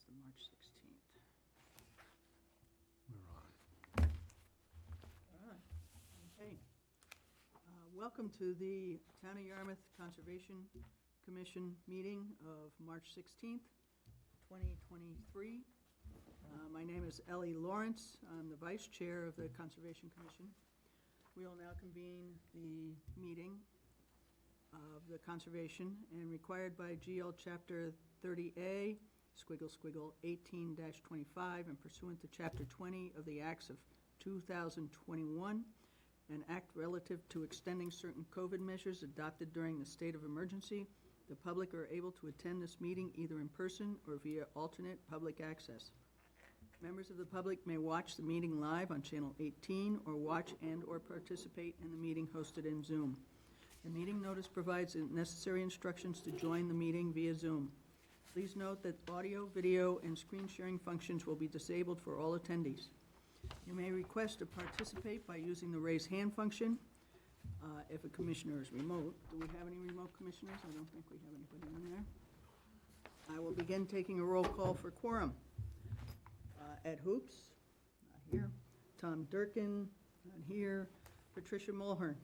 the March 16th. We're on. All right, okay. Welcome to the Town of Yarmouth Conservation Commission meeting of March 16th, 2023. My name is Ellie Lawrence. I'm the Vice Chair of the Conservation Commission. We will now convene the meeting of the Conservation, and required by GL Chapter 30A, squiggle, squiggle, 18-25, and pursuant to Chapter 20 of the Acts of 2021, an act relative to extending certain COVID measures adopted during the state of emergency, the public are able to attend this meeting either in person or via alternate public access. Members of the public may watch the meeting live on Channel 18 or watch and/or participate in the meeting hosted in Zoom. The meeting notice provides the necessary instructions to join the meeting via Zoom. Please note that audio, video, and screen sharing functions will be disabled for all attendees. You may request to participate by using the raise hand function if a commissioner is remote. Do we have any remote commissioners? I don't think we have anybody in there. I will begin taking a roll call for quorum. Ed Hoops, not here. Tom Durkin, not here. Patricia Mulhern.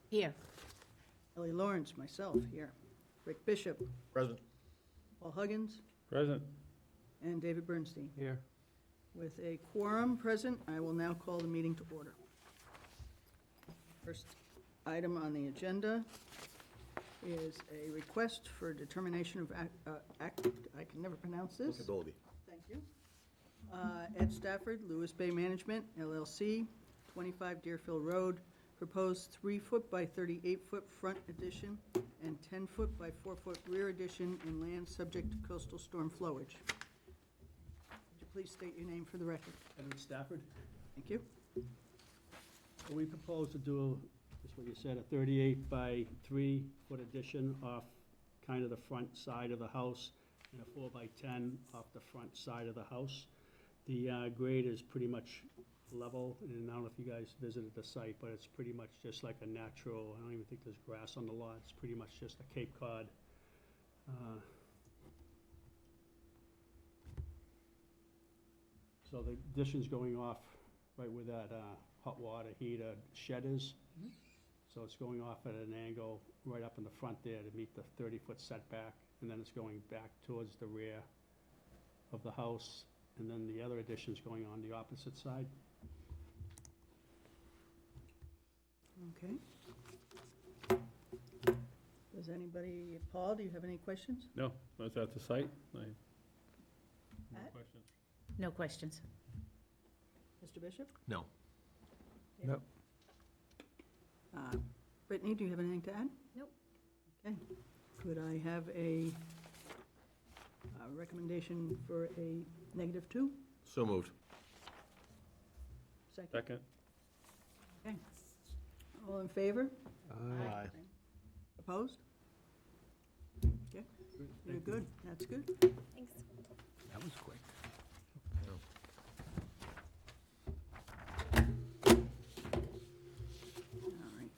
Here. Ellie Lawrence, myself, here. Rick Bishop, Present. Paul Huggins, Present. and David Bernstein. Here. With a quorum present, I will now call the meeting to order. First item on the agenda is a request for determination of I can never pronounce this. Ability. Thank you. Ed Stafford, Lewis Bay Management, LLC, 25 Deerfield Road, proposed 3-foot by 38-foot front addition and 10-foot by 4-foot rear addition in land subject to coastal storm flowage. Would you please state your name for the record? Edward Stafford. Thank you. We propose to do, just what you said, a 38 by 3-foot addition off kind of the front side of the house and a 4 by 10 off the front side of the house. The grade is pretty much level, and I don't know if you guys visited the site, but it's pretty much just like a natural, I don't even think there's grass on the lot. It's pretty much just a Cape Cod. So the addition's going off right where that hot water heater shed is. Mhm. So it's going off at an angle right up in the front there to meet the 30-foot setback, and then it's going back towards the rear of the house, and then the other addition's going on the opposite side. Okay. Does anybody, Paul, do you have any questions? No, was at the site? No Pat? questions. No questions. Mr. Bishop? No. Nope. Brittany, do you have anything to add? Nope. Okay. Could I have a recommendation for a -2? So moved. Second? Second. Okay. All in favor? Aye. Opposed? Okay, you're good. That's good. Thanks. That was quick. All right.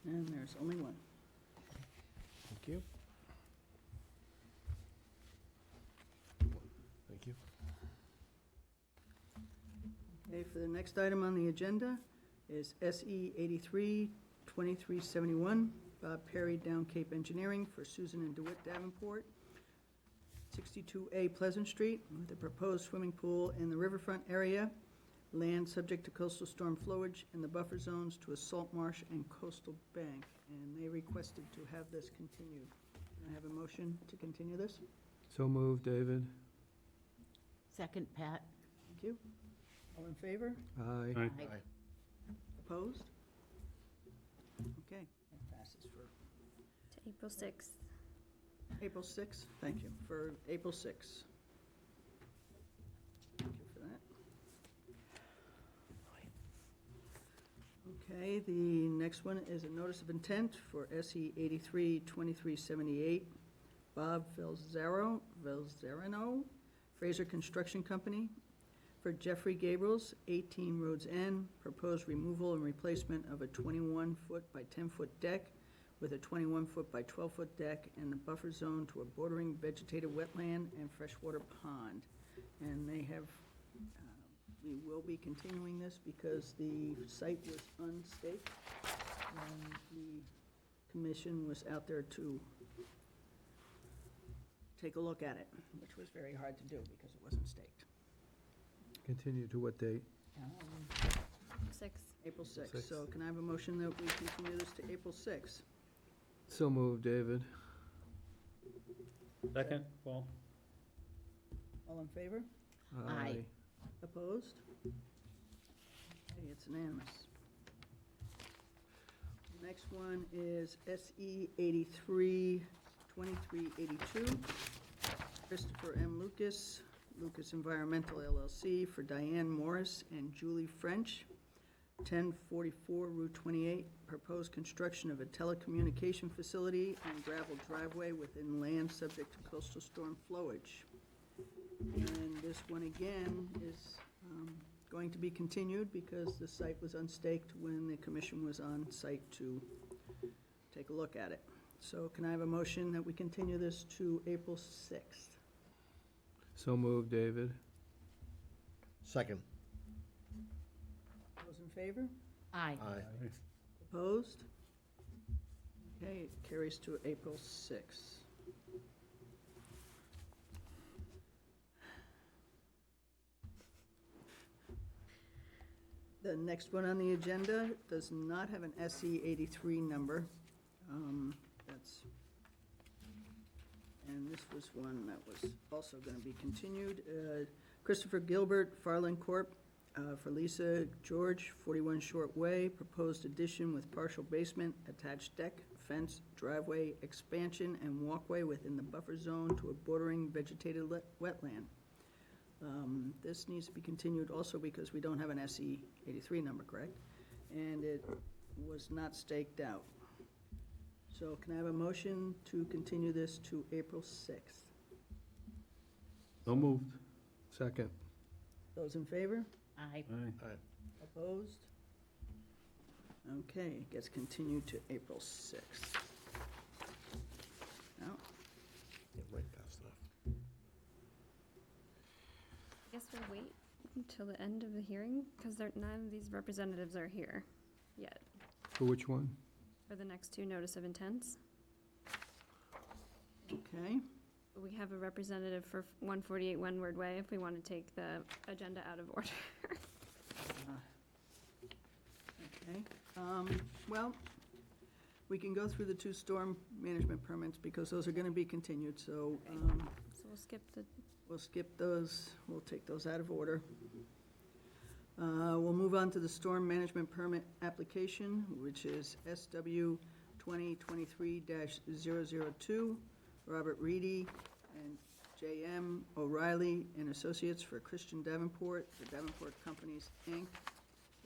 And there's only one. Thank you. Thank you. Okay, for the next item on the agenda is SE 83-2371, Bob Perry, Down Cape Engineering for Susan and DeWitt Davenport, 62A Pleasant Street, with a proposed swimming pool in the riverfront area, land subject to coastal storm flowage in the buffer zones to a salt marsh and coastal bank. And they requested to have this continued. Can I have a motion to continue this? So moved, David. Second, Pat. Thank you. All in favor? Aye. Aye. Aye. Opposed? Okay, that passes for To April 6th. April 6th. Thank you, for April 6th. Thank you for that. Okay, the next one is a notice of intent for SE 83-2378, Bob Velzerano, Fraser Construction Company, for Jeffrey Gabriels, 18 Rhodes End, proposed removal and replacement of a 21-foot by 10-foot deck with a 21-foot by 12-foot deck and the buffer zone to a bordering vegetated wetland and freshwater pond. And they have, we will be continuing this because the site was unstaked, and the commission was out there to take a look at it, which was very hard to do because it wasn't staked. Continue to what date? 6. April 6th. Sixth. So can I have a motion that we continue this to April 6th? So moved, David. Second, Paul? All in favor? Aye. Opposed? Okay, it's unanimous. The next one is SE 83, 2382. Christopher M. Lucas, Lucas Environmental LLC, for Diane Morris and Julie French, 1044 Route 28, proposed construction of a telecommunication facility and gravel driveway within land subject to coastal storm flowage. And this one again is going to be continued because the site was unstaked when the commission was on site to take a look at it. So can I have a motion that we continue this to April 6th? So moved, David. Second. Those in favor? Aye. Opposed? Okay, it carries to April 6th. The next one on the agenda does not have an SE 83 number. And this was one that was also going to be continued. Christopher Gilbert, Farland Corp., for Lisa George, 41 Short Way, proposed addition with partial basement, attached deck, fence, driveway, expansion, and walkway within the buffer zone to a bordering vegetated wetland. This needs to be continued also because we don't have an SE 83 number, correct? And it was not staked out. So can I have a motion to continue this to April 6th? So moved. Second. Those in favor? Aye. Aye. Opposed? Okay, it gets continued to April 6th. Now, Get right fast enough. I guess we'll wait until the end of the hearing, because none of these representatives are here yet For which one? for the next two notice of intents. okay, We have a representative for 148 Windward Way if we want to take the agenda out of order. okay. Well, we can go through the two storm management permits because those are gonna be continued, so, So we'll skip the, we'll skip those, we'll take those out of order. We'll move on to the storm management permit application, which is SW 2023-002, Robert Reedy and J.M. O'Reilly and Associates for Christian Davenport, the Davenport Companies, Inc.,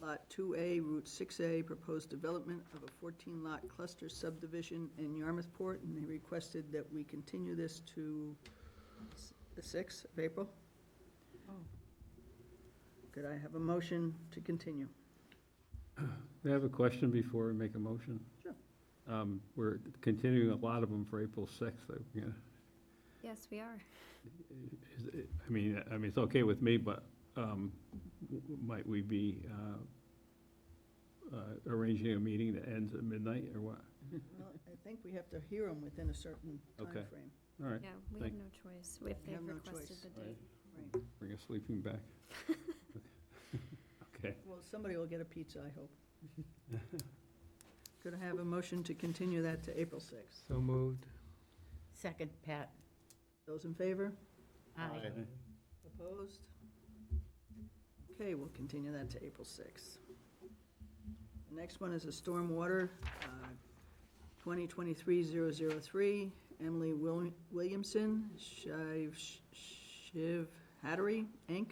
Lot 2A, Route 6A, proposed development of a 14-lot cluster subdivision in Yarmouthport, and they requested that we continue this to the 6th of April. Could I have a motion to continue? I have a question before we make a motion. Sure. We're continuing a lot of them for April 6th. yes, we are. I mean, it's okay with me, but might we be arranging a meeting that ends at midnight or what? Well, I think we have to hear them within a certain Okay. timeframe. All right, Yeah, we have no choice if We they've have no requested choice. the Right. date. Right. bring a sleeping bag. Okay. Well, somebody will get a pizza, I hope. Could I have a motion to continue that to April 6th? So moved. Second, Pat. Those in favor? Aye. Opposed? Okay, we'll continue that to April 6th. The next one is a stormwater, 2023-003, Emily Williamson, Shiv Hattery, Inc.,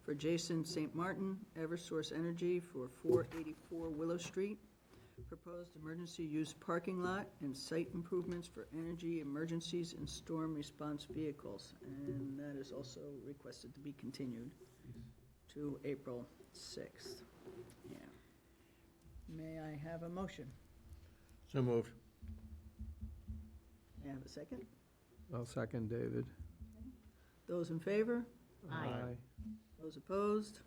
for Jason St. Martin, Eversource Energy, for 484 Willow Street, proposed emergency use parking lot and site improvements for energy emergencies and storm response vehicles. And that is also requested to be continued to April 6th. Yeah. May I have a motion? So moved. May I have a second? I'll second David. Those in favor? Aye. Those opposed?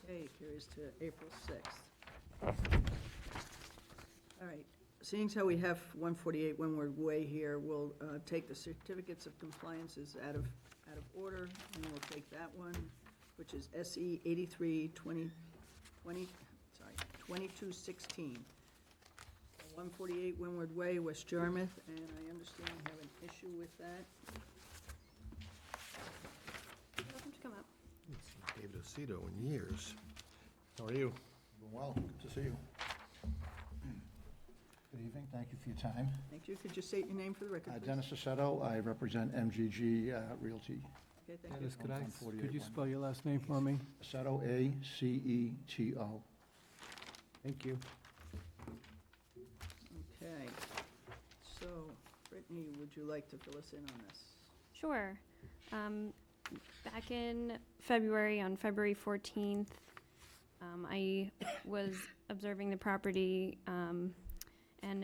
Okay, carries to April 6th. All right, seeing as how we have 148 Windward Way here, we'll take the certificates of compliances out of order, and we'll take that one, which is SE 2216. 148 Windward Way, West Yarmouth, and I understand we have an issue with that. You're welcome to come up. David Aceto in years. How are you? Doing well, good to see you. Good evening, thank you for your time. Thank you. Could you state your name for the record, please? Dennis Aceto, I represent MGG Realty. Okay, thank you. Dennis, could On 48 you one. spell your last name for me? Aceto, A-C-E-T-O. Thank you. Okay, so Brittany, would you like to fill us in on this? Sure. Back in February, on February 14th, I was observing the property, and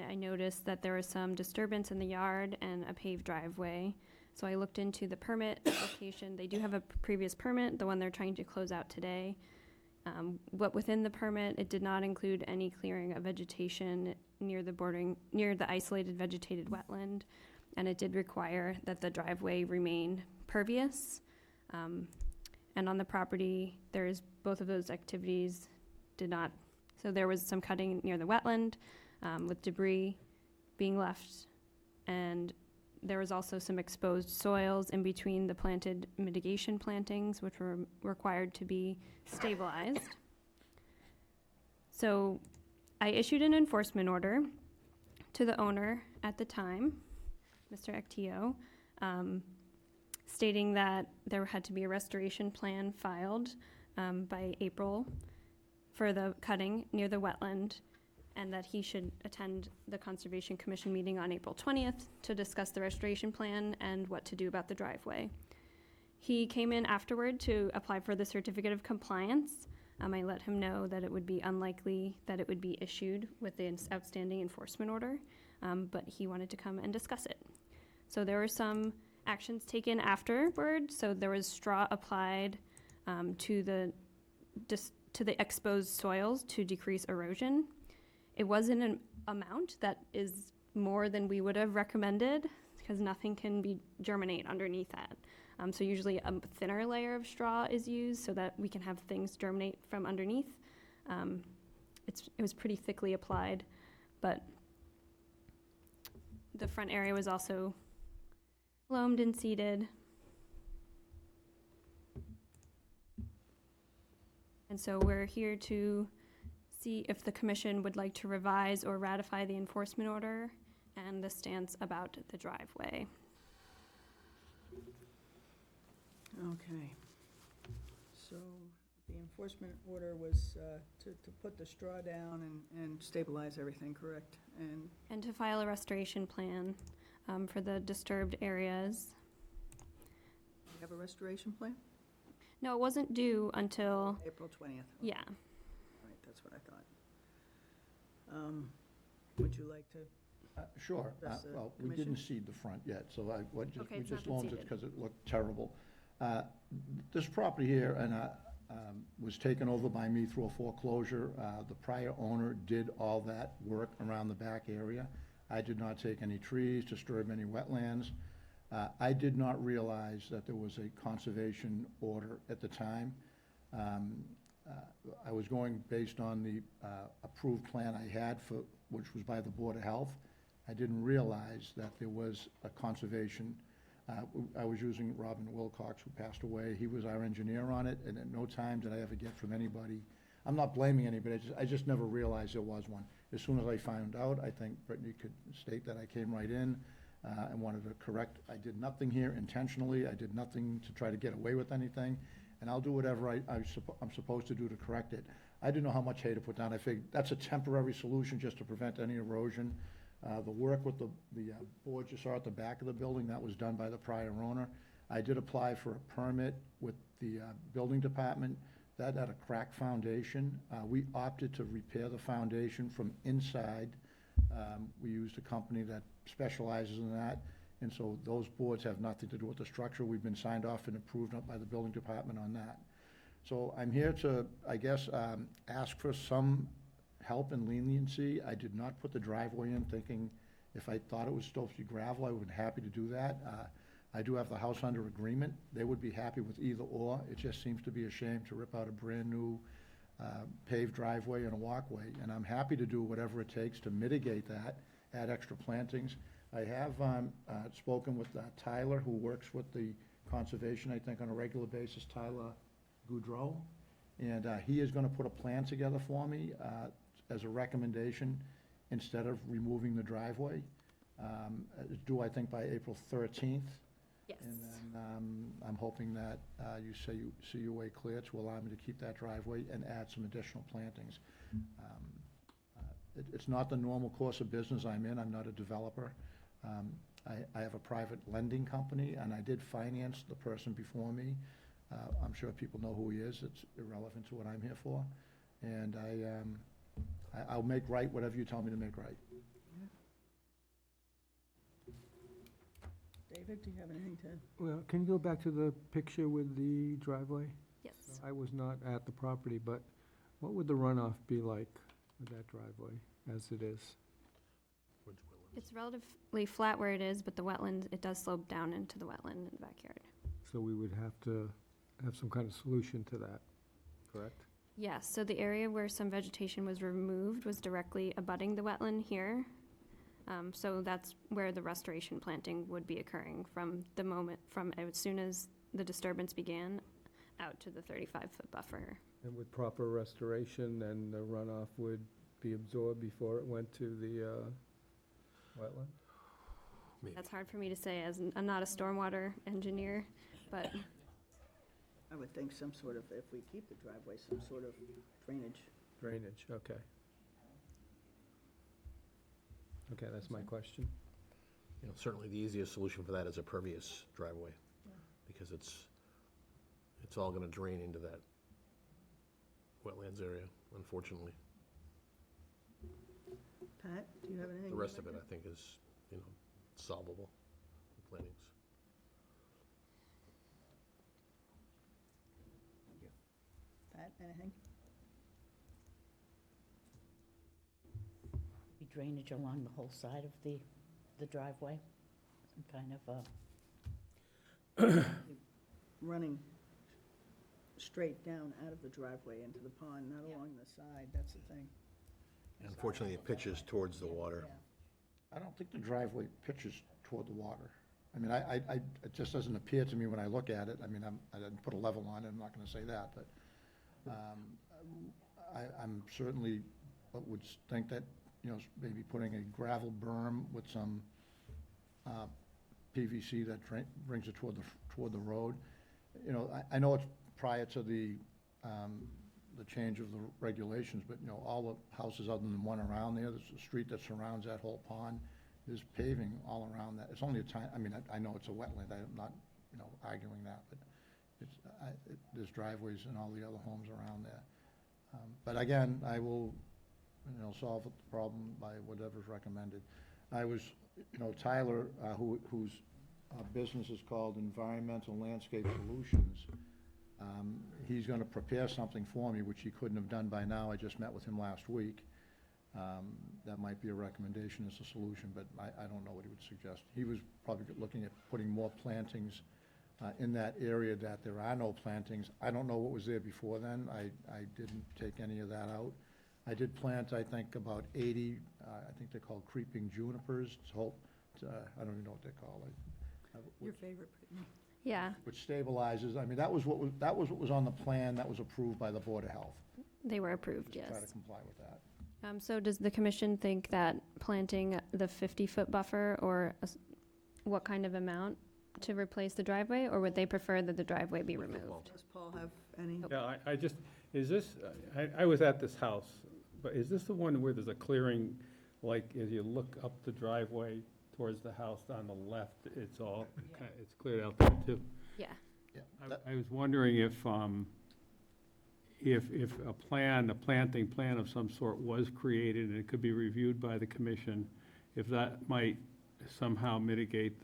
I noticed that there was some disturbance in the yard and a paved driveway. So I looked into the permit application. They do have a previous permit, the one they're trying to close out today. But within the permit, it did not include any clearing of vegetation near the isolated vegetated wetland, and it did require that the driveway remain pervious. And on the property, both of those activities did not, so there was some cutting near the wetland, with debris being left, and there was also some exposed soils in between the planted mitigation plantings, which were required to be stabilized. So I issued an enforcement order to the owner at the time, Mr. Ectio, stating that there had to be a restoration plan filed by April for the cutting near the wetland, and that he should attend the Conservation Commission meeting on April 20th to discuss the restoration plan and what to do about the driveway. He came in afterward to apply for the certificate of compliance. I let him know that it would be unlikely that it would be issued with the outstanding enforcement order, but he wanted to come and discuss it. So there were some actions taken afterward. So there was straw applied to the exposed soils to decrease erosion. It wasn't an amount that is more than we would have recommended, because nothing can germinate underneath that. So usually a thinner layer of straw is used so that we can have things germinate from underneath. It was pretty thickly applied, but the front area was also loamed and seeded. And so we're here to see if the commission would like to revise or ratify the enforcement order and the stance about the driveway. Okay. So the enforcement order was to put the straw down and stabilize everything, correct? And to file a restoration plan for the disturbed areas. You have a restoration plan? No, it wasn't due until, April 20th. yeah. Right, that's what I thought. Would you like to? Sure. Does the Well, we commission- didn't seed the front yet, so Okay, we it's not just been loamed it seeded. because it looked terrible. This property here was taken over by me through a foreclosure. The prior owner did all that work around the back area. I did not take any trees, disturb any wetlands. I did not realize that there was a conservation order at the time. I was going based on the approved plan I had which was by the Board of Health. I didn't realize that there was a conservation. I was using Robin Wilcox, who passed away. He was our engineer on it, and at no time did I ever get from anybody. I'm not blaming anybody, I just never realized there was one. As soon as I found out, I think Brittany could state that I came right in and wanted to correct. I did nothing here intentionally. I did nothing to try to get away with anything, and I'll do whatever I'm supposed to do to correct it. I didn't know how much hay to put down. I figured that's a temporary solution just to prevent any erosion. The work with the boards you saw at the back of the building, that was done by the prior owner. I did apply for a permit with the building department. That had a cracked foundation. We opted to repair the foundation from inside. We used a company that specializes in that, and so those boards have nothing to do with the structure. We've been signed off and approved by the building department on that. So I'm here to, I guess, ask for some help and leniency. I did not put the driveway in thinking if I thought it was supposed to be gravel, I would be happy to do that. I do have the house under agreement. They would be happy with either or. It just seems to be a shame to rip out a brand-new paved driveway and a walkway, and I'm happy to do whatever it takes to mitigate that, add extra plantings. I have spoken with Tyler, who works with the conservation, I think, on a regular basis, Tyler Goudreau, and he is going to put a plan together for me as a recommendation instead of removing the driveway. It's due, I think, by April 13th. Yes. And then I'm hoping that you see your way clear to allow me to keep that driveway and add some additional plantings. It's not the normal course of business I'm in. I'm not a developer. I have a private lending company, and I did finance the person before me. I'm sure people know who he is. It's irrelevant to what I'm here for. And I'll make right whatever you tell me to make right. David, do you have anything to? Well, can you go back to the picture with the driveway? Yes. I was not at the property, but what would the runoff be like with that driveway as it is? It's relatively flat where it is, but the wetland, it does slope down into the wetland in the backyard. So we would have to have some kind of solution to that, correct? Yes, so the area where some vegetation was removed was directly abutting the wetland here. So that's where the restoration planting would be occurring from as soon as the disturbance began out to the 35-foot buffer. And with proper restoration, then the runoff would be absorbed before it went to the wetland? Maybe. That's hard for me to say as I'm not a stormwater engineer, but I would think some sort of, if we keep the driveway, some sort of drainage. Drainage, okay. Okay, that's my question. You know, certainly the easiest solution for that is a pervious driveway, because it's all gonna drain into that wetlands area, unfortunately. Pat, do you have anything? The you'd rest of like it, to- I think, is, solvable, with plantings. Pat, anything? Be drainage along the whole side of the driveway, some kind of a, Running straight down out of the driveway into the pond, not along the side, that's the thing. Unfortunately, it pitches towards the water. Yeah. I don't think the driveway pitches toward the water. I mean, it just doesn't appear to me when I look at it. I mean, I didn't put a level on it, I'm not gonna say that, but I'm certainly would think that, maybe putting a gravel berm with some PVC that brings it toward the road. I know it's prior to the change of the regulations, but, all the houses other than one around there, there's a street that surrounds that whole pond, there's paving all around that. It's only a I mean, I know it's a wetland, I'm not, arguing that, but there's driveways and all the other homes around there. But again, I will, solve the problem by whatever's recommended. I was, Tyler, whose business is called Environmental Landscape Solutions, he's gonna prepare something for me, which he couldn't have done by now. I just met with him last week. That might be a recommendation as a solution, but I don't know what he would suggest. He was probably looking at putting more plantings in that area that there are no plantings. I don't know what was there before then. I didn't take any of that out. I did plant, I think, about 80, I think they're called creeping junipers. I don't even know what they're called. Your favorite, Brittany? yeah, Which stabilizes, I mean, that was what was on the plan that was approved by the Board of Health. they were approved, Just try yes. to comply with that. So does the commission think that planting the 50-foot buffer or what kind of amount to replace the driveway, or would they prefer that the driveway be removed? Does Paul have any? Yeah, I just, Is this, I was at this house, but is this the one where there's a clearing, like, as you look up the driveway towards the house on the left, it's all, it's cleared out there too? Yeah. Yeah, that- I was wondering if a plan, a planting plan of some sort was created and it could be reviewed by the commission, if that might somehow mitigate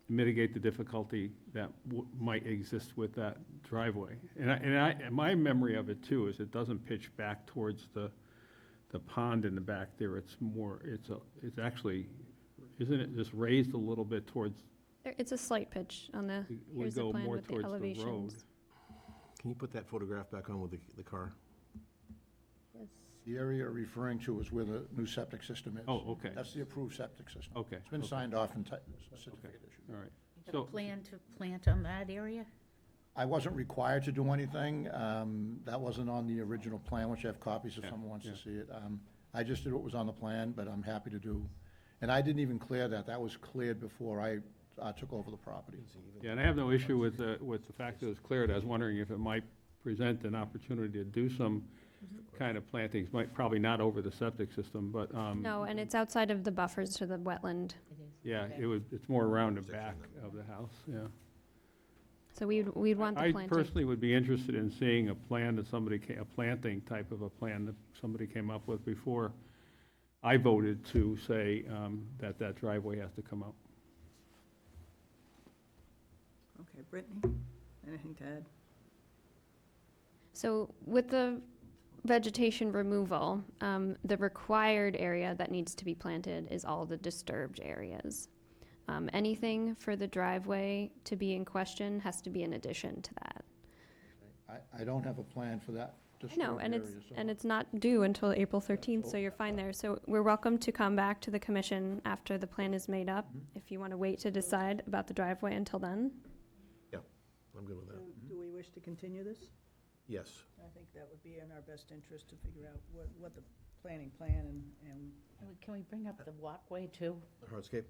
mitigate the difficulty that might exist with that driveway. And my memory of it too is it doesn't pitch back towards the pond in the back there. It's more, it's actually, isn't it just raised a little bit towards, It's a slight pitch on the, would here's the go plan more with the towards the road? elevations. Can you put that photograph back on with the car? The area you're referring to is where the new septic system is. Oh, okay, That's the approved septic system. okay. It's been okay, signed off and certificate issued. All right. You So- have a plan to plant on that area? I wasn't required to do anything. That wasn't on the original plan, which I have copies if Yeah, someone wants to yeah. see it. I just did what was on the plan, but I'm happy to do. And I didn't even clear that. That was cleared before I took over the property. Yeah, and I have no issue with the fact that it's cleared. I was wondering if it might present an opportunity to do some kind of plantings, probably not over the septic system, but, No, and it's outside of the buffers to the wetland. It is. yeah, Okay. it's more around the back of the house, yeah. So we'd want the I planting. personally would be interested in seeing a plan that a planting type of a plan that somebody came up with before I voted to say that driveway has to come out. Okay, Brittany, anything to add? So with the vegetation removal, the required area that needs to be planted is all the disturbed areas. Anything for the driveway to be in question has to be in addition to that. I don't have a plan for that No, disturbed and area, it's, so- and it's not due until April 13th, so you're fine there. So we're welcome to come back to the commission after the plan is made up, if you want to wait to decide about the driveway until then. I'm good with So that. do we wish to continue this? Yes. I think that would be in our best interest to figure out what the planning plan and Can we bring up the walkway too? Hardscape?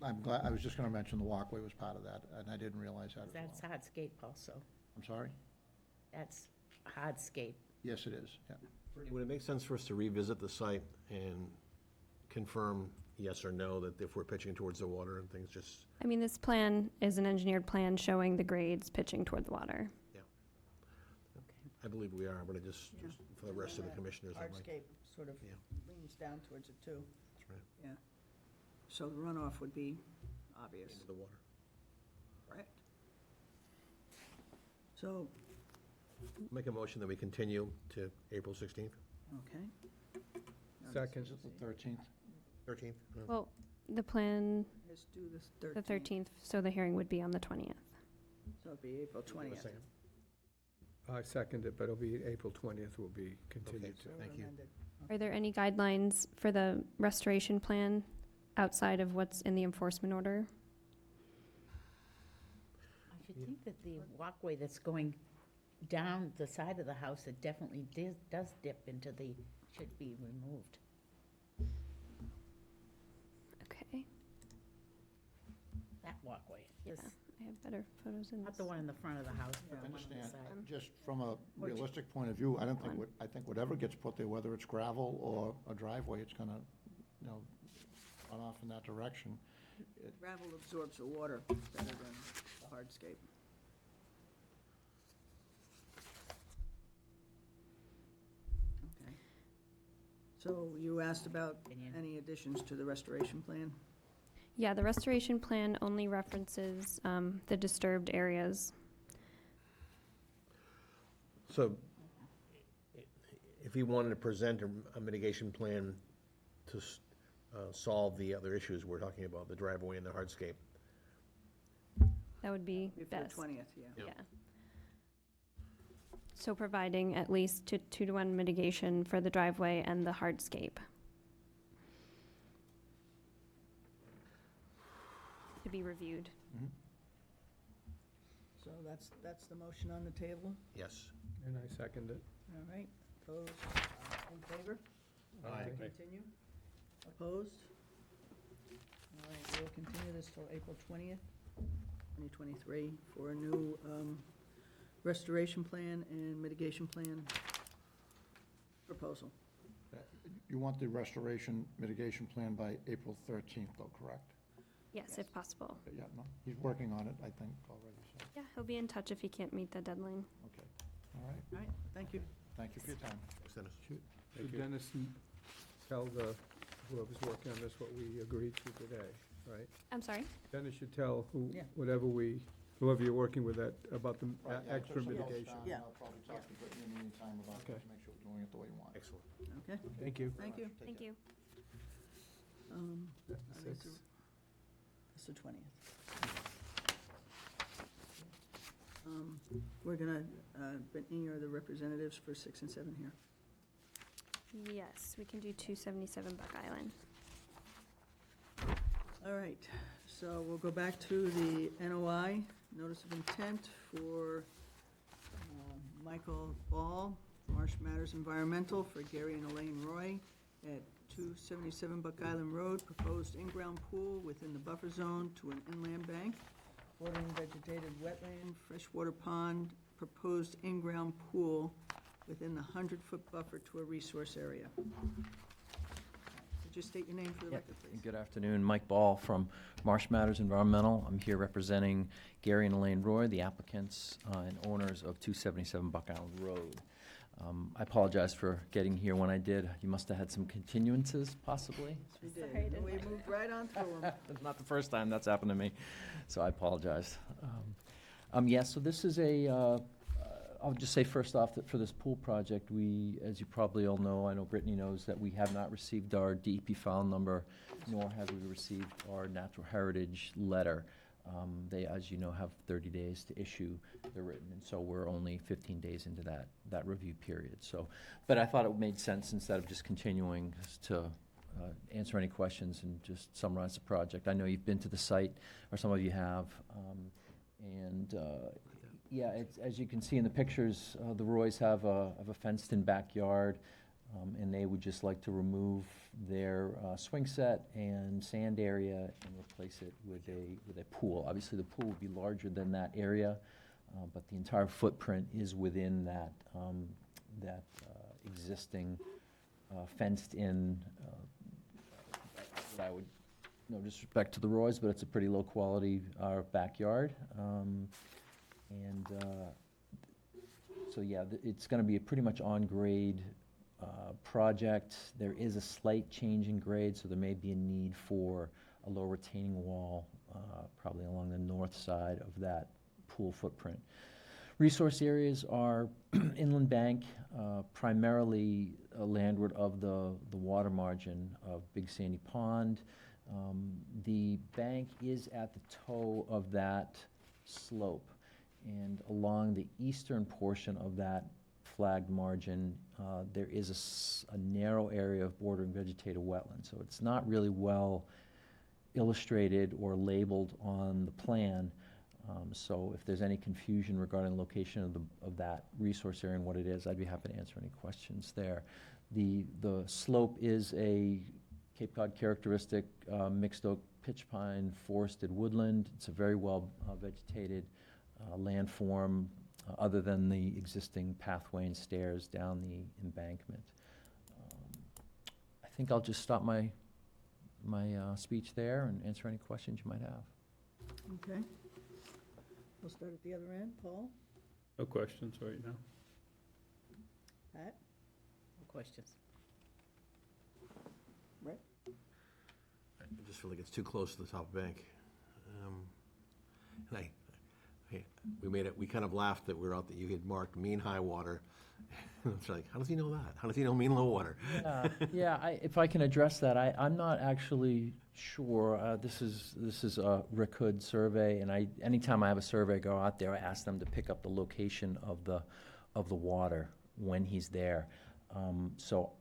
I'm glad, I was just gonna mention the walkway was part of that, and I didn't realize that as That's well. hardscape also. I'm sorry? That's hardscape. Yes, it is, yeah. Would it make sense for us to revisit the site and confirm yes or no that if we're pitching towards the water and things just, I mean, this plan is an engineered plan showing the grades pitching toward the water. I believe we are, but I just Yeah. for the rest of the commissioners, I'd like. hardscape sort of Yeah. leans down towards it too. That's right. Yeah. So the runoff would be obvious, Into the water. correct? So, Make a motion that we continue to April 16th, okay. Second. Is it the 13th? 13th? Well, the plan, Let's do this the 13th. 13th, so the hearing would be on the 20th. So it'd be April 20th. I second it, but it'll be April 20th will be continued to. So Thank you. amended. Are there any guidelines for the restoration plan outside of what's in the enforcement order? I should think that the walkway that's going down the side of the house, it definitely does dip into the, should be removed. Okay, That walkway. yeah, This- I have better photos in Not this. the one in the front of the house, but I the one on the understand. side. Just from a Which- realistic point of view, I don't think, One. I think whatever gets put there, whether it's gravel or a driveway, it's gonna, run off in that direction. Gravel absorbs the water better than the hardscape. Okay. So you asked about Opinion. any additions to the restoration plan? Yeah, the restoration plan only references the disturbed areas. So if he wanted to present a mitigation plan to solve the other issues we're talking about, the driveway and the hardscape, That would be Before best. 20th, yeah. Yeah. So providing at least 2-to-1 mitigation for the driveway and the hardscape. To be reviewed. So that's the motion on the table, yes. And I second it. all right? Those in favor? Aye. To continue? Opposed? All right, we'll continue this till April 20th. 2023, for a new restoration plan and mitigation plan proposal. You want the restoration mitigation plan by April 13th, though, correct? Yes, if possible. Yeah, no, he's working on it, I think, already, so, Yeah, he'll be in touch if he can't meet the deadline. okay. All right, All right, thank you. thank you for your time. Thanks, Dennis. So Dennis, tell whoever's working on this what we agreed to today, right? I'm sorry? Dennis should tell Yeah. whoever you're working with that, about the Right, yeah, extra put somebody else mitigation. down, Yeah. and I'll probably talk to Brittany in the meantime about Okay. this, make sure we're doing it the way you want. Excellent. Okay, Thank you. thank you. Take Thank care. you. That's Six. That's the 20th. We're gonna, Brittany, are the representatives for 6 and 7 here? Yes, we can do 277 Buck Island. All right, so we'll go back to the NOI, notice of intent for Michael Ball, Marsh Matters Environmental, for Gary and Elaine Roy at 277 Buck Island Road, proposed in-ground pool within the buffer zone to an inland bank, bordering vegetated wetland, freshwater pond, proposed in-ground pool within the 100-foot buffer to a resource area. Could you state your name for the Yep. record, please? Good afternoon, Mike Ball from Marsh Matters Environmental. I'm here representing Gary and Elaine Roy, the applicants and owners of 277 Buck Island Road. I apologize for getting here when I did. You must have had some continuances, possibly. We Sorry, did, didn't we I? moved right on through them. It's not the first time that's happened to me, so I apologize. So this is I'll just say first off that for this pool project, we, as you probably all know, I know Brittany knows, that we have not received our DEP file number, nor have we received our natural heritage letter. They, as you know, have 30 days to issue the written, and so we're only 15 days into that review period. So, but I thought it made sense, instead of just continuing, to answer any questions and just summarize the project. I know you've been to the site, or some of you have, yeah, as you can see in the pictures, the Roys have a fenced-in backyard, and they would just like to remove their swing set and sand area and replace it with a pool. Obviously, the pool would be larger than that area, but the entire footprint is within that existing fenced-in, I would, no disrespect to the Roys, but it's a pretty low-quality backyard. So yeah, it's gonna be a pretty much on-grade project. There is a slight change in grade, so there may be a need for a low retaining wall, probably along the north side of that pool footprint. Resource areas are inland bank, primarily landward of the water margin of Big Sandy Pond. The bank is at the toe of that slope, and along the eastern portion of that flagged margin, there is a narrow area of bordering vegetated wetland. So it's not really well illustrated or labeled on the plan. So if there's any confusion regarding the location of that resource area and what it is, I'd be happy to answer any questions there. The slope is a Cape Cod characteristic mixed oak pitch pine forested woodland. It's a very well vegetated landform, other than the existing pathway and stairs down the embankment. I think I'll just stop my speech there and answer any questions you might have. Okay. We'll start at the other end. Paul? No questions right now. Pat? No questions. Rick? I just feel like it's too close to the top bank. And we kind of laughed that we're out, that you had marked mean high water. It's like, how does he know that? How does he know mean low water? If I can address that, I'm not actually sure. This is a Rick Hood survey, and anytime I have a survey go out there, I ask them to pick up the location of the water when he's there. So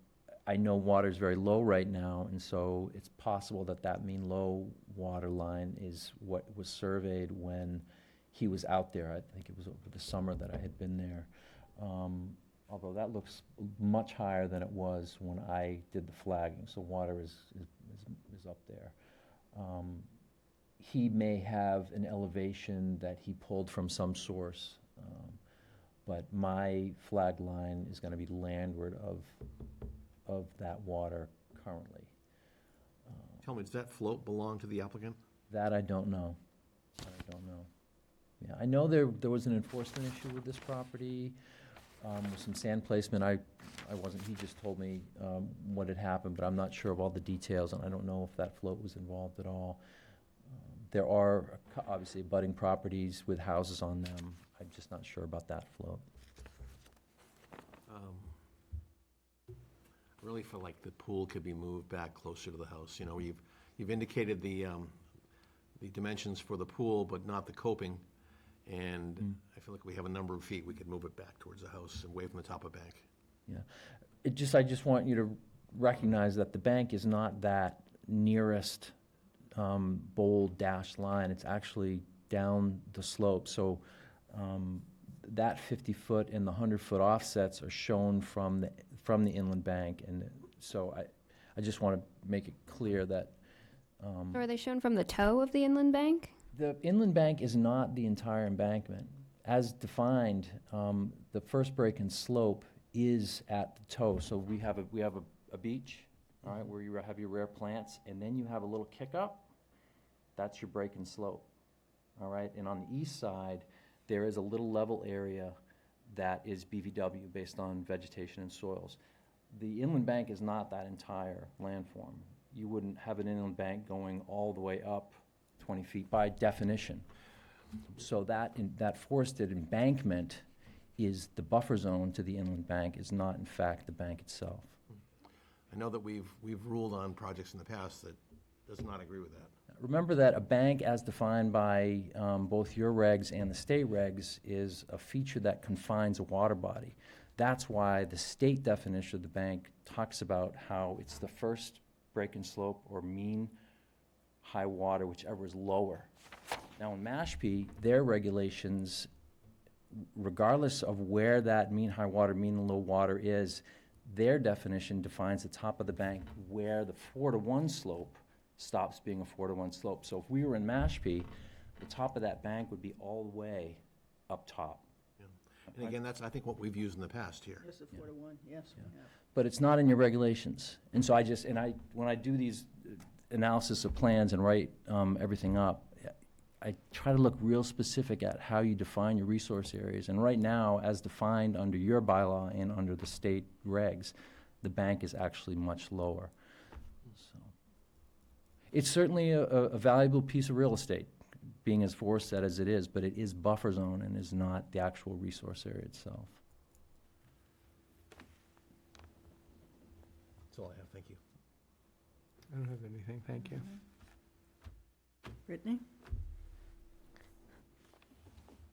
I know water's very low right now, and so it's possible that mean low water line is what was surveyed when he was out there. I think it was over the summer that I had been there. Although that looks much higher than it was when I did the flagging, so water is up there. he may have an elevation that he pulled from some source. But my flag line is gonna be landward of that water currently. Tell me, does that float belong to the applicant? That I don't know. That I don't know. Yeah, I know there was an enforcement issue with this property, with some sand placement. I wasn't, he just told me what had happened, but I'm not sure of all the details, and I don't know if that float was involved at all. There are obviously abutting properties with houses on them. I'm just not sure about that float. Really feel like the pool could be moved back closer to the house. You know, you've indicated the dimensions for the pool, but not the coping. And I feel like we have a number of feet, we could move it back towards the house and away from the top of bank. Yeah. I just want you to recognize that the bank is not that nearest bold dashed line. It's actually down the slope. So that 50-foot and the 100-foot offsets are shown from the inland bank. And so I just want to make it clear that So are they shown from the toe of the inland bank? the inland bank is not the entire embankment. As defined, the first break and slope is at the toe. So we have a beach, all right, where you have your rare plants, and then you have a little kick up. That's your break and slope, all right? And on the east side, there is a little level area that is BVW based on vegetation and soils. The inland bank is not that entire landform. You wouldn't have an inland bank going all the way up 20 feet by definition. So that forested embankment is the buffer zone to the inland bank, is not in fact the bank itself. I know that we've ruled on projects in the past that does not agree with that. Remember that a bank, as defined by both your regs and the state regs, is a feature that confines a water body. That's why the state definition of the bank talks about how it's the first break and slope or mean high water, whichever is lower. Now in Mashpee, their regulations, regardless of where that mean high water, mean low water is, their definition defines the top of the bank where the 4-to-1 slope stops being a 4-to-1 slope. So if we were in Mashpee, the top of that bank would be all the way up top. And again, that's, I think, what we've used in the past here. Yes, the 4-to-1, yes, we have. But it's not in your regulations. And so when I do these analysis of plans and write everything up, I try to look real specific at how you define your resource areas. And right now, as defined under your bylaw and under the state regs, the bank is actually much lower. So it's certainly a valuable piece of real estate, being as forested as it is, but it is buffer zone and is not the actual resource area itself. That's all I have, thank you. I don't have anything, thank you. Brittany?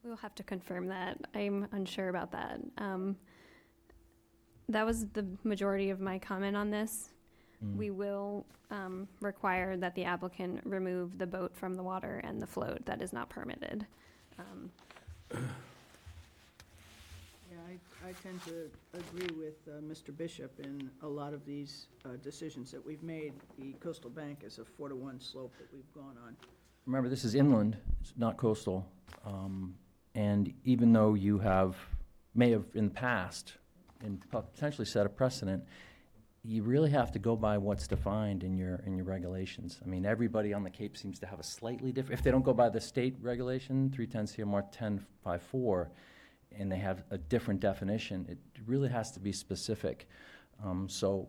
We'll have to confirm that. I'm unsure about that. That was the majority of my comment on this. We will require that the applicant remove the boat from the water and the float. That is not permitted. Yeah, I tend to agree with Mr. Bishop in a lot of these decisions that we've made. The coastal bank is a 4-to-1 slope that we've gone on. Remember, this is inland, it's not coastal. And even though you may have in the past, and potentially set a precedent, you really have to go by what's defined in your regulations. I mean, everybody on the Cape seems to have a slightly different, if they don't go by the state regulation, 310 CMR 1054, and they have a different definition, it really has to be specific. So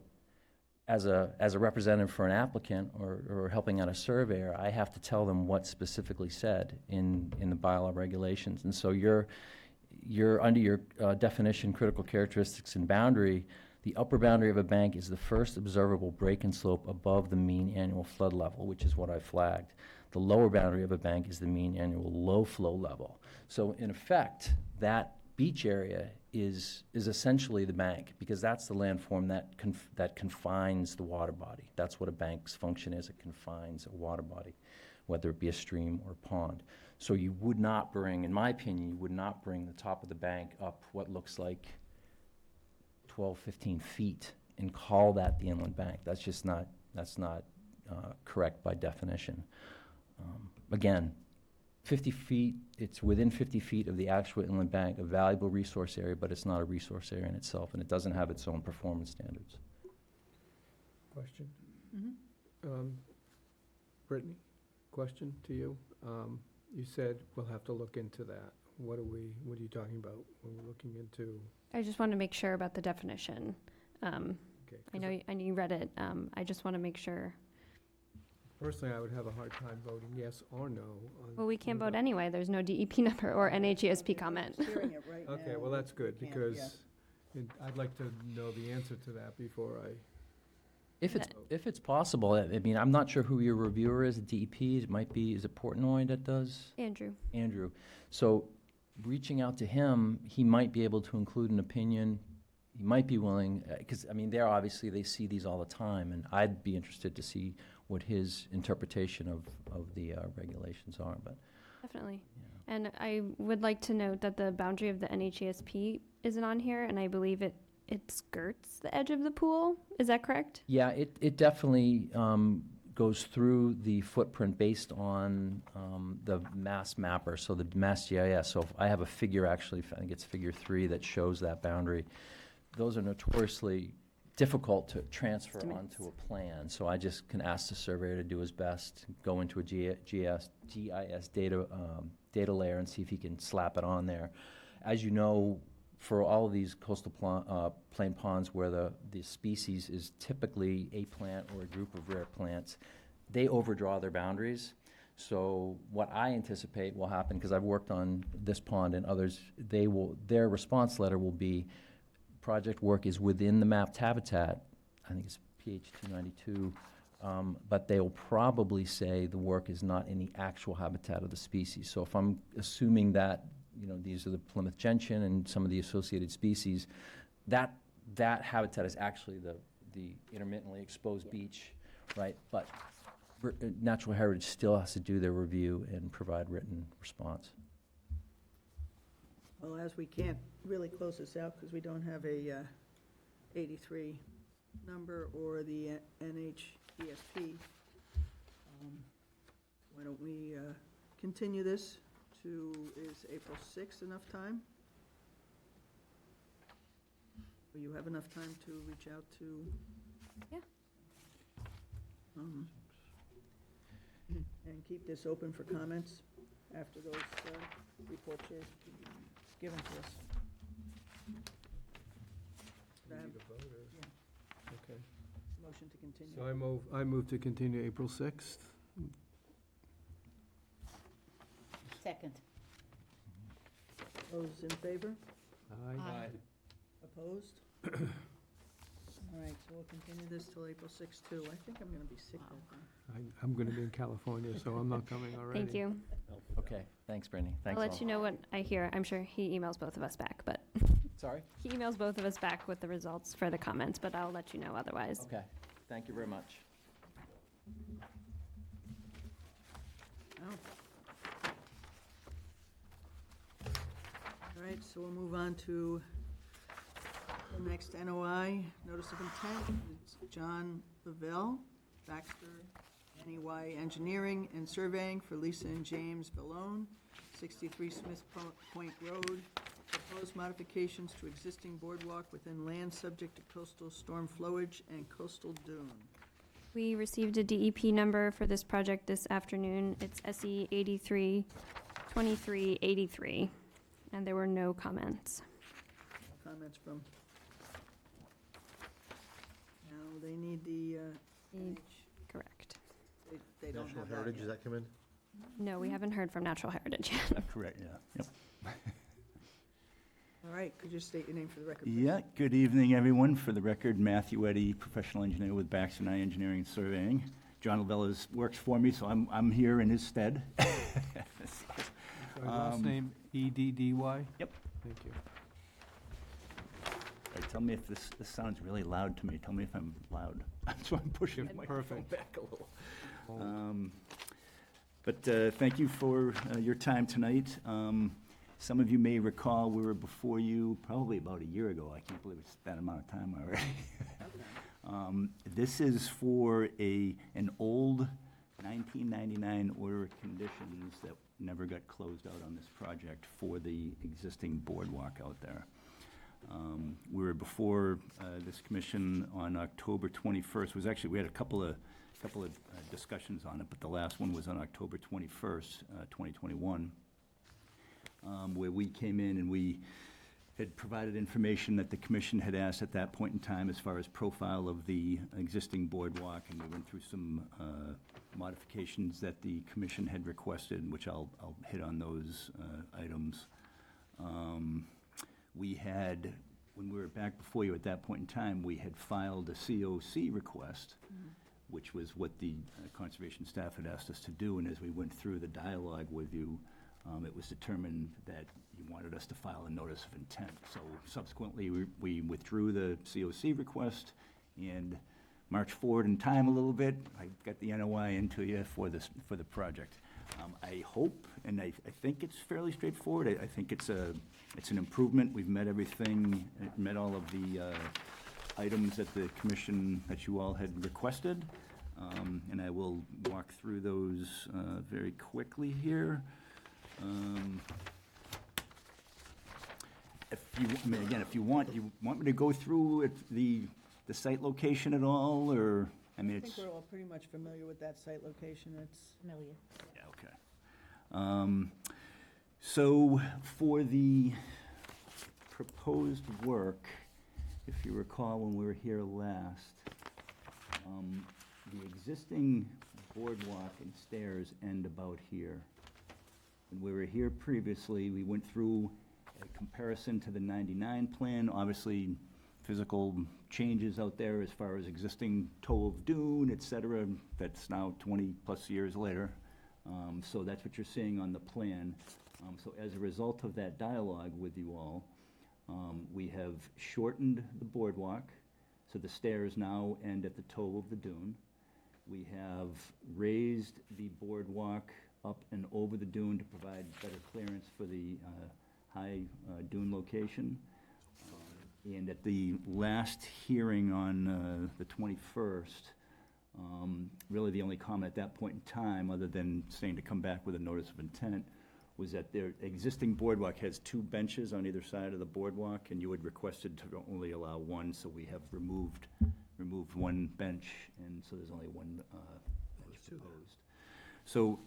as a representative for an applicant or helping out a surveyor, I have to tell them what's specifically said in the bylaw regulations. And so you're under your definition, critical characteristics, and boundary. The upper boundary of a bank is the first observable break and slope above the mean annual flood level, which is what I flagged. The lower boundary of a bank is the mean annual low flow level. So in effect, that beach area is essentially the bank, because that's the landform that confines the water body. That's what a bank's function is. It confines a water body, whether it be a stream or pond. So you would not bring, in my opinion, you would not bring the top of the bank up what looks like 12, 15 feet and call that the inland bank. That's just not, correct by definition. again, 50 feet, it's within 50 feet of the actual inland bank, a valuable resource area, but it's not a resource area in itself, and it doesn't have its own performance standards. Question? Mhm. Brittany, question to you. You said we'll have to look into that. What are you talking about when we're looking into? I just want to make sure about the definition. Okay, I know you read it. I just want to make sure. Personally, I would have a hard time voting yes or no on. Well, we can't vote without- anyway. There's no DEP number or NHESP comment. We're hearing it right Okay, now. well, that's good, We can't, because I'd like to know the answer to that before I. If it's possible, I mean, I'm not sure who your reviewer is, DEP, it might be, is it Portnoy that does? Andrew. Andrew. So reaching out to him, he might be able to include an opinion. He might be willing, because, I mean, they see these all the time, and I'd be interested to see what his interpretation of the regulations are, but, Definitely. yeah. And I would like to note that the boundary of the NHESP isn't on here, and I believe it skirts the edge of the pool. Is that correct? Yeah, it definitely goes through the footprint based on the Mass Mapper, so the Mass GIS. So if I have a figure, actually, I think it's figure 3, that shows that boundary. Those are notoriously difficult to transfer Estimates. onto a plan, so I just can ask the surveyor to do his best, go into a GIS data layer and see if he can slap it on there. As you know, for all of these coastal plain ponds where the species is typically a plant or a group of rare plants, they overdraw their boundaries. So what I anticipate will happen, because I've worked on this pond and others, their response letter will be, project work is within the mapped habitat, I think it's PH 292, but they'll probably say the work is not in the actual habitat of the species. So if I'm assuming that, you know, these are the Plymouth gentian and some of the associated species, that habitat is actually the intermittently exposed beach, right? But Natural Heritage still has to do their review and provide written response. Well, as we can't really close this out because we don't have a 83 number or the NHESP, why don't we continue this to, is April 6th enough time? Will you have enough time to reach out to? Yeah. And keep this open for comments after those reports are given to us. We need a vote, or- Yeah. Okay. Motion to continue. So I move to continue April 6th. Second. Those in favor? Aye. Opposed? All right, so we'll continue this till April 6th, too. I think I'm going to be sick Wow. that day. I'm going to be in California, so I'm not coming already. Thank you. Okay, thanks, Brittany. Thanks I'll all. let you know what I hear. I'm sure he emails both of us back, but Sorry? he emails both of us back with the results for the comments, but I'll let you know otherwise. Okay, thank you very much. Oh. All right, so we'll move on to the next NOI, Notice of Intent. It's John Lavelle, Baxter, NEY Engineering and Surveying for Lisa and James Vallone, 63 Smith Point Road. Proposed modifications to existing boardwalk within land subject to coastal storm flowage and coastal dune. We received a DEP number for this project this afternoon. It's SE 832383, and there were no comments. Comments from? Now, they need the, Need- Correct. they don't National have that Heritage, yet. does that come in? No, we haven't heard from Natural Heritage yet. Correct, yeah. Yep. All right, could you state your name for the record, please? Yeah, good evening, everyone. For the record, Matthew Eddy, professional engineer with Baxter and I Engineering and Surveying. John Lavelle works for me, so I'm here in his stead. Sorry, last name E-D-D-Y? Yep. Thank you. Tell me if this sounds really loud to me. Tell me if I'm loud. So I'm pushing the microphone Perfect. back a little. Thank you for your time tonight. Some of you may recall we were before you probably about a year ago. I can't believe it's that amount of time already. This is for an old 1999 order of conditions that never got closed out on this project for the existing boardwalk out there. We were before this commission on October 21st. We had a couple of discussions on it, but the last one was on October 21st, 2021, where we came in and we had provided information that the commission had asked at that point in time as far as profile of the existing boardwalk, and we went through some modifications that the commission had requested, which I'll hit on those items. We had, when we were back before you at that point in time, we had filed a COC request, which was what the conservation staff had asked us to do, and as we went through the dialogue with you, it was determined that you wanted us to file a notice of intent. So subsequently, we withdrew the COC request and marched forward in time a little bit. I got the NOI into you for the project. I hope, and I think it's fairly straightforward. I think it's an improvement. We've met everything, met all of the items that the commission, that you all had requested. And I will walk through those very quickly here. If you want me to go through the site location at all, or, I mean, I it's... think we're all pretty much familiar with that site location. It's Familiar. Yeah, okay. So for the proposed work, if you recall when we were here last, the existing boardwalk and stairs end about here. When we were here previously, we went through a comparison to the 99 plan, obviously physical changes out there as far as existing toe of dune, et cetera, that's now 20-plus years later. So that's what you're seeing on the plan. So as a result of that dialogue with you all, we have shortened the boardwalk, so the stairs now end at the toe of the dune. We have raised the boardwalk up and over the dune to provide better clearance for the high dune location. And at the last hearing on the 21st, really the only comment at that point in time, other than saying to come back with a notice of intent, was that their existing boardwalk has 2 benches on either side of the boardwalk, and you had requested to only allow 1, so we have removed 1 bench, and so there's only 1 bench proposed. So,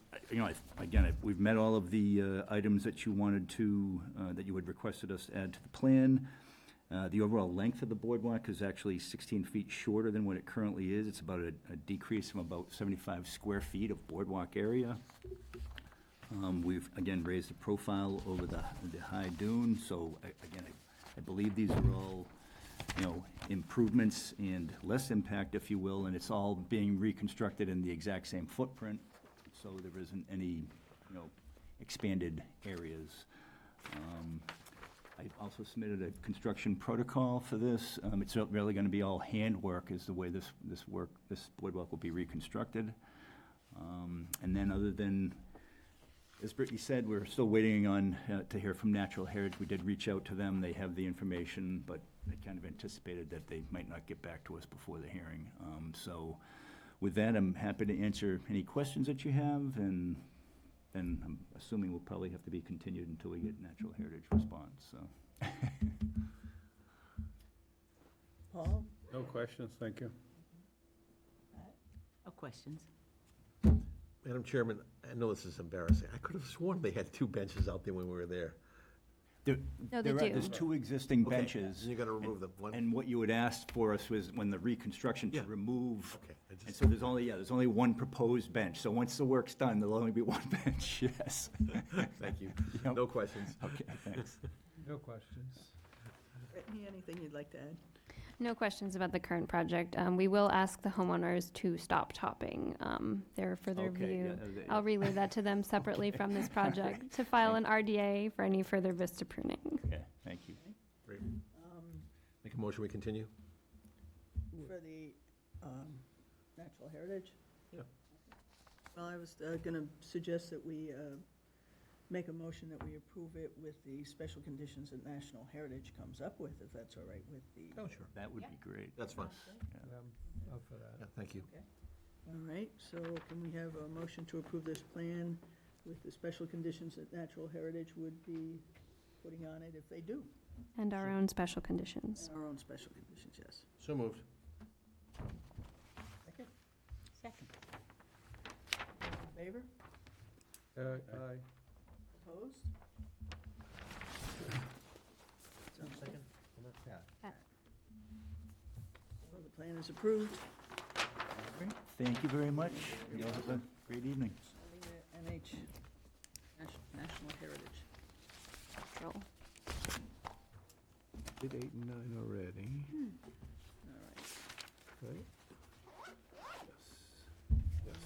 we've met all of the items that you wanted to, that you had requested us to add to the plan. The overall length of the boardwalk is actually 16 feet shorter than what it currently is. It's about a decrease from about 75 square feet of boardwalk area. We've, again, raised the profile over the high dune, so, I believe these are all, improvements and less impact, if you will, and it's all being reconstructed in the exact same footprint, so there isn't any, expanded areas. I also submitted a construction protocol for this. It's really gonna be all handwork is the way this boardwalk will be reconstructed. And then other than, as Brittany said, we're still waiting on, to hear from Natural Heritage. We did reach out to them. They have the information, but I kind of anticipated that they might not get back to us before the hearing. So with that, I'm happy to answer any questions that you have, and then I'm assuming we'll probably have to be continued until we get Natural Heritage response, so. Paul? No questions, thank you. No questions. Madam Chairman, I know this is embarrassing. I could have sworn they had 2 benches out there when we were there. No, they do. There's 2 existing Okay, benches. and you're gonna remove them, one? And what you had asked for us was when the reconstruction to Yeah. remove. Okay, I And just- so there's only 1 proposed bench. So once the work's done, there'll only be 1 bench, yes. Thank you. Yep. No questions. Okay, thanks. No questions. Brittany, anything you'd like to add? No questions about the current project. We will ask the homeowners to stop topping. They're for their Okay, review. yeah, I'll relay that to them separately from this project to file an RDA for any further vista pruning. Okay, thank you. Great. Make a motion, we continue? For the Natural Heritage? Yeah. Well, I was gonna suggest that we make a motion that we approve it with the special conditions that National Heritage comes up with, if that's all right with the... Oh, sure. That would be great. That's fine. Yeah, I'm up for that. Yeah, thank you. All right, so can we have a motion to approve this plan with the special conditions that Natural Heritage would be putting on it if they do? And our own special conditions. And our own special conditions, yes. So moved. Second? Second. In favor? Aye. Opposed? Second? So the plan is approved. Thank you very much. You all have a great evening. NH, National Heritage. Roll. Did 8 and 9 already, All right. right? Yes.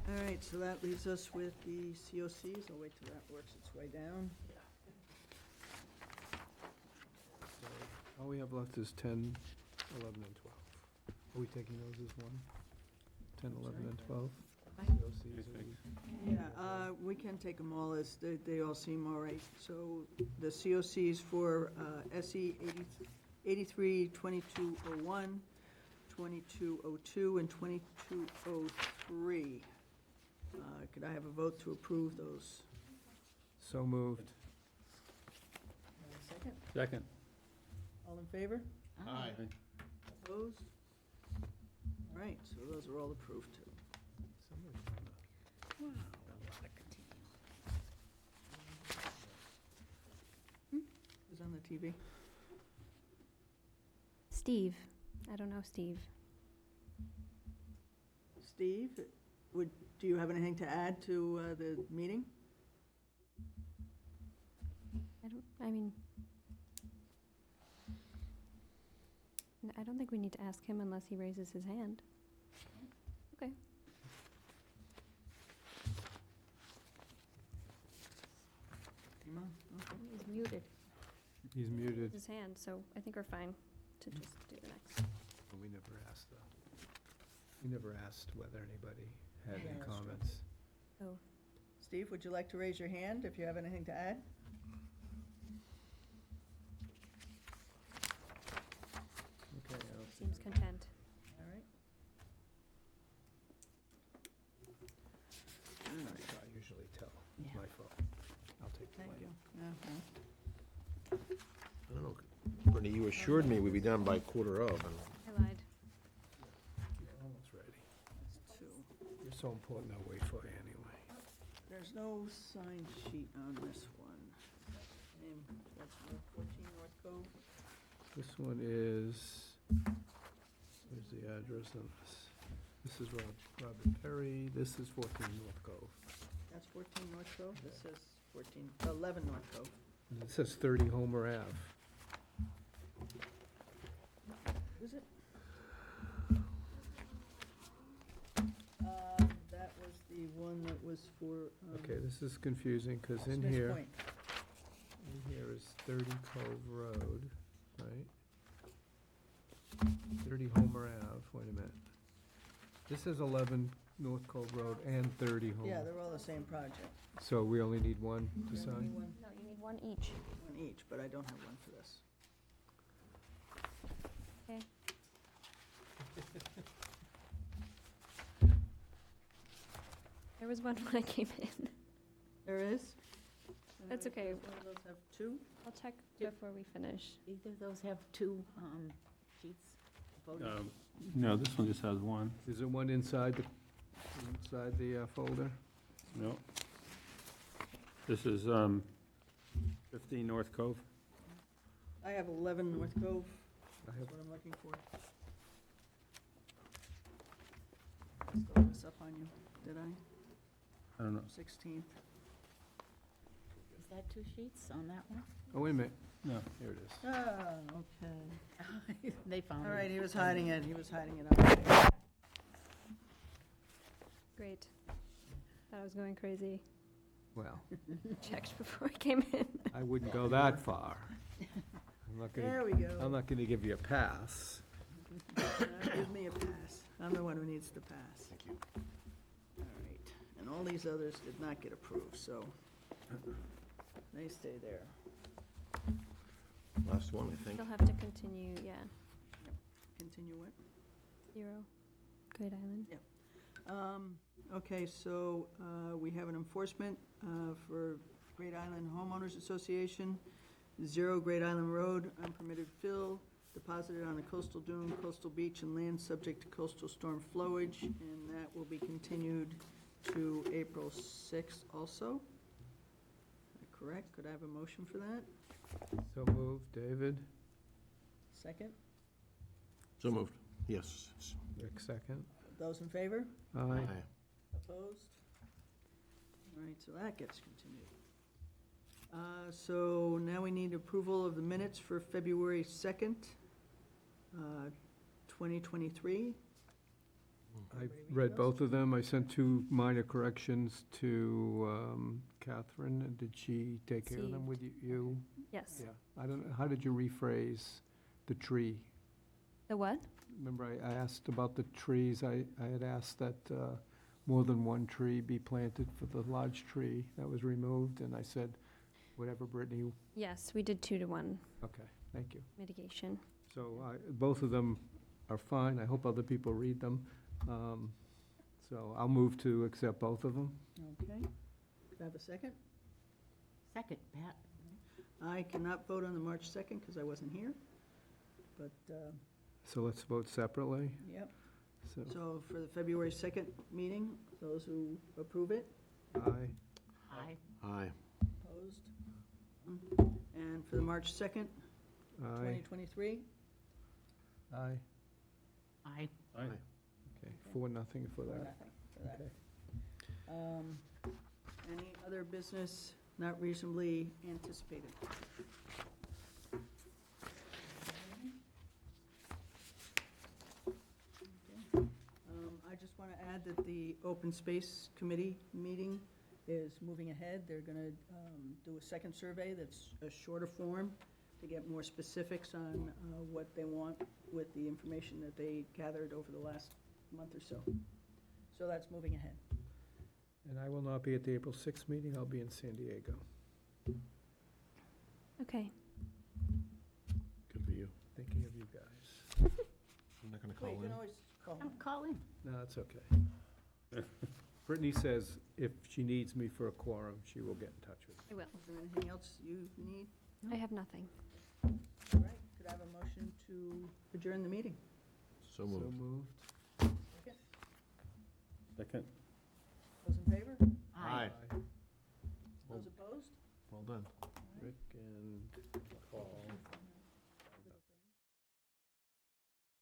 All right, so that leaves us with the COCs. I'll wait till that works its way down. All we have left is 10, 11, and 12. Are we taking those as one? 10, 11, and 12? Yeah, we can take them all as, they all seem all right. So the COCs for SE 83, 2201, 2202, and 2203. Could I have a vote to approve those? So moved. Second? Second. All in favor? Aye. Opposed? All right, so those are all approved too. Wow, a lot of continuing. Who's on the TV? Steve. I don't know Steve. Steve, do you have anything to add to the meeting? I don't think we need to ask him unless he raises his hand. Okay. Come on, okay. He's muted. He's muted. His hand, so I think we're fine to just do the next. We never asked whether anybody had Yeah, any that's true. comments. Oh, Steve, would you like to raise your hand if you have anything to add? Okay, seems content. All right. I usually tell. Yeah. My fault. I'll take the Thank blame. you. Yeah, I don't know, Brittany, you assured me we'd be done by 1:15, and I lied. You're almost ready. that's two. You're so important, I'll wait for you anyway. There's no sign sheet on this one. Name, that's 14 North Cove. This one is, where's the address on this? This is Robert Perry, this is 14 North Cove. That's 14 North Cove? This says 11 North Cove. And it says 30 Homer Ave. Is it? That was the one that was for. Okay, this is confusing, because in Smith's here, Point. in here is 30 Cove Road, right? 30 Homer Ave, wait a minute. This says 11 North Cove Road and 30 Homer. Yeah, they're all the same project. So we only need one to You only sign? need one No, you need one each. each, but I don't have one for this. Okay. There was one when I came in. There is? That's okay. Does one of those have two? I'll check before we finish. Either of those have two sheets? voting? No, this one just has one. Is there one inside the folder? No. This is 15 North Cove. I have 11 North Cove. I That's have, what I'm looking for. I still this up on you, did I? I don't know. 16th. Is that two sheets on that one? oh, wait a minute. No. Here it is. Ah, okay. They found it. All right, he was hiding it, up there. Great. Thought I was going crazy. Well, Checked before I came in. I wouldn't go that far. I'm not There gonna, we go. I'm not gonna give you a pass. Give me a pass. I'm the one who needs the pass. thank you. All right, and all these others did not get approved, so they stay there. Last one, I think. You'll have to continue, yeah. Continue what? 0. Great Island. Okay, so we have an enforcement for Great Island Homeowners Association, 0 Great Island Road, unpermitted fill, deposited on a coastal dune, coastal beach, and land subject to coastal storm flowage, and that will be continued to April 6th also. Correct? Could I have a motion for that? So moved, David. Second? So moved. Yes. Rick, second. Those in favor? Aye. Aye. Opposed? All right, so that gets continued. So now we need approval of the minutes for February 2nd, 2023. I read both of them. I sent 2 minor corrections to Catherine, and did she take care of them with you? Yes. Yeah. I don't know, how did you rephrase the tree? The what? Remember, I asked about the trees. I had asked that more than one tree be planted for the large tree that was removed, and I said, whatever, Brittany, Yes, we did 2-to-1 okay, thank you. mitigation. So both of them are fine. I hope other people read them. So I'll move to accept both of them. Okay. Could I have a second? Second, Pat. I cannot vote on the March 2nd because I wasn't here, but, So let's vote separately. yep. So, So for the February 2nd meeting, those who approve it, aye. Aye. Aye. opposed? And for the March 2nd, Aye. 2023, Aye. Aye. Aye. Okay, 4-0 for that. nothing for that. Okay. Any other business not reasonably anticipated? Okay. I just want to add that the Open Space Committee meeting is moving ahead. They're going to do a second survey that's a shorter form to get more specifics on what they want with the information that they gathered over the last month or so. So that's moving ahead. And I will not be at the April 6th meeting. I'll be in San Diego. Okay. Good for you. Thinking of you guys. I'm not going to Wait, call you in. can always call I'm me. calling. No, it's okay. Brittany says if she needs me for a quorum, she will get in touch with me. I will. Is there anything else you need? I have nothing. All right, could I have a motion to adjourn the meeting? So So moved. moved. Second. Second? Those in favor? Aye. Those opposed? Well done.